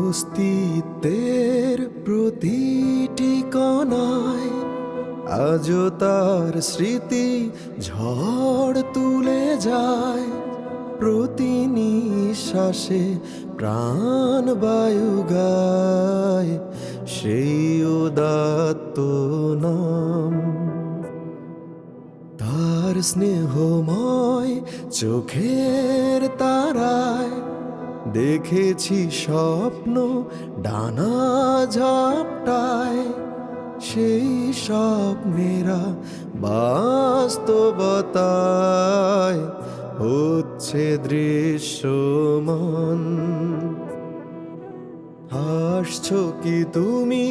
অস্তিত্বের প্রতিটি কণায় আজও তার স্মৃতি ঝড় তুলে যায়। প্রতি নিঃশ্বাসে প্রাণবায়ু গায় সেই উদাত্ত নাম। তার স্নেহময় চোখের তারায় দেখেছি স্বপ্ন ডানা ঝাপটায়। সেই স্বপ্নেরা বাস্তবতায় হচ্ছে দৃশ্যমান। হাসছো কি তুমি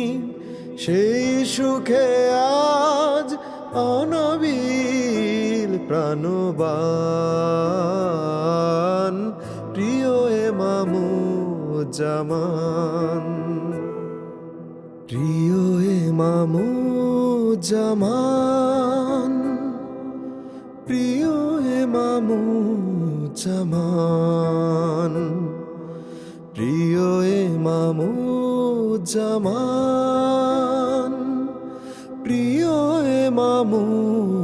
সেই সুখে আজ অনবিল প্রাণবান প্রিয় ইমামুজ্জামান, প্রিয় ইমামুজ্জামান, প্রিয় ইমামুজ্জামান, প্রিয় ইমামুজ্জামান, প্রিয় ইমামুজ্জামান।